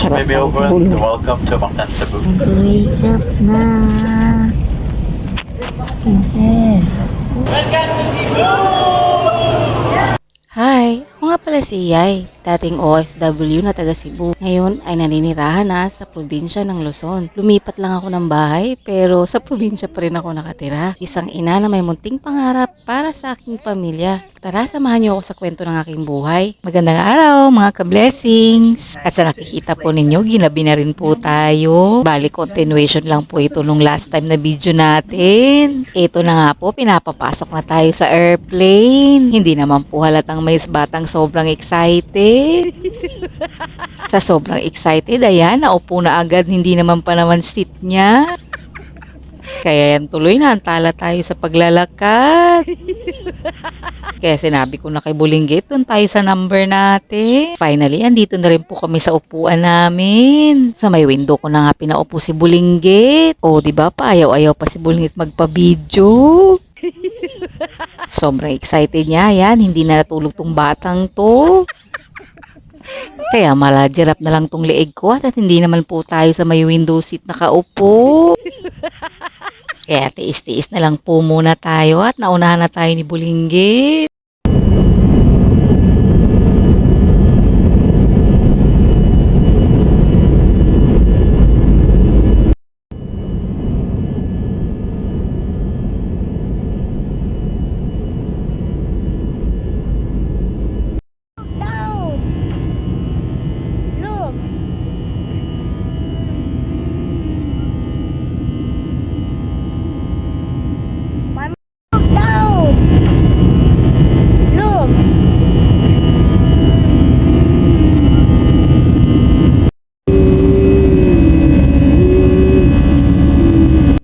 Baby Oberon, welcome to Mactan, Cebu. Wake up na. Princess. Welcome to Cebu! Hi! Ako nga pala si Yay, dating OFW na taga Cebu. Ngayon ay naninirahan na sa probinsya ng Luzon. Lumipat lang ako ng bahay pero sa probinsya pa rin ako nakatira. Isang ina na may munting pangarap para sa aking pamilya. Tara, samahan niyo ako sa kwento ng aking buhay. Magandang araw mga ka-blessings! At sa nakikita po ninyo, ginabi na rin po tayo. Bali, continuation lang po ito nung last time na video natin. Ito na nga po, pinapapasok na tayo sa airplane. Hindi naman po halatang may batang sobrang excited. Sa sobrang excited, ayan, naupo na agad, hindi naman pa naman seat niya. Kaya yan tuloy na, antala tayo sa paglalakad. Kaya sinabi ko na kay Bulinggit, doon tayo sa number natin. Finally, andito na rin po kami sa upuan namin. Sa may window ko na nga pinaupo si Bulinggit. O, diba pa, ayaw-ayaw pa si Bulinggit magpa-video. Sobrang excited niya, yan, hindi na natulog tong batang to. Kaya maladirap na lang tong leeg ko at hindi naman po tayo sa may window seat nakaupo. Kaya tiis-tiis na lang po muna tayo at naunahan na tayo ni Bulinggit. Look. Down. Look.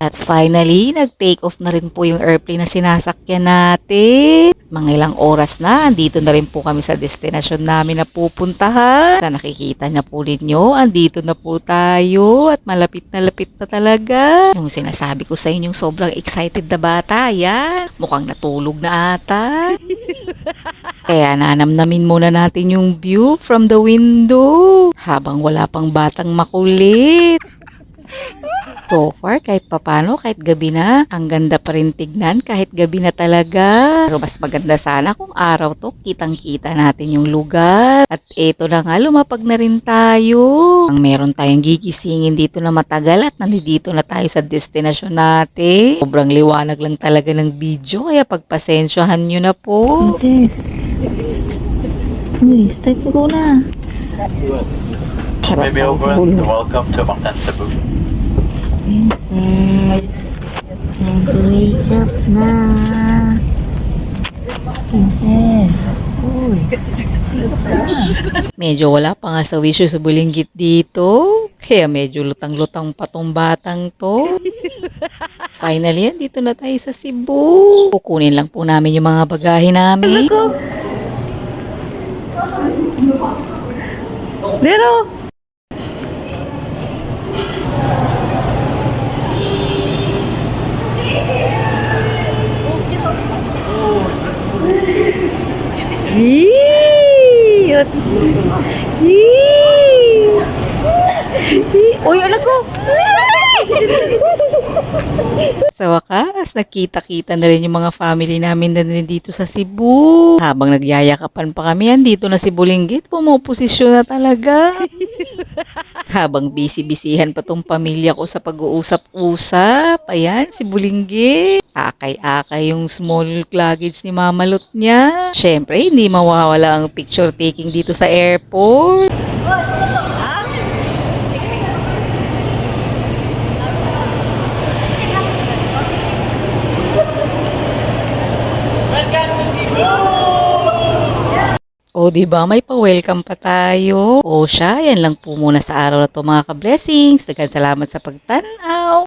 At finally, nag-take off na rin po yung airplane na sinasakyan natin. Mga ilang oras na, andito na rin po kami sa destinasyon namin na pupuntahan. Sa nakikita na po ninyo, andito na po tayo at malapit na talaga. Yung sinasabi ko sa inyong sobrang excited na bata, yan. Mukhang natulog na ata. Kaya nanamnamin muna natin yung view from the window habang wala pang batang makulit. So far, kahit papano, kahit gabi na, ang ganda pa rin tignan kahit gabi na talaga. Pero mas maganda sana kung araw to, kitang-kita natin yung lugar. At eto na nga, lumapag na rin tayo. Ang meron tayong gigisingin dito na matagal at nandito na tayo sa destinasyon natin. Sobrang liwanag lang talaga ng video, kaya pagpasensyahan nyo na po. Princess. Uy, start ko na. Baby Oberon, welcome to Mactan, Cebu. Princess. Time to wake up na. Princess. Uy. Medyo wala pa nga sa wisyo sa Bulinggit dito. Kaya medyo lutang-lutang pa tong batang to. Finally, dito na tayo sa Cebu. Kukunin lang po namin yung mga bagahe namin. Pero, uy, alam ko. Sa wakas, nakita-kita na rin yung mga family namin na dito sa Cebu. Habang nagyayakapan pa kami, dito na si Bulinggit, pumoposisyon na talaga. Habang busy-bisihan pa tong pamilya ko sa pag-uusap-usap, ayan, si Bulinggit. Akay-akay yung small luggage ni Mama Lot niya. Syempre, hindi mawawala ang picture taking dito sa airport. O, diba, may pa-welcome pa tayo. O siya, yan lang po muna sa araw na to mga ka-blessings. Daghang salamat sa pagtanaw.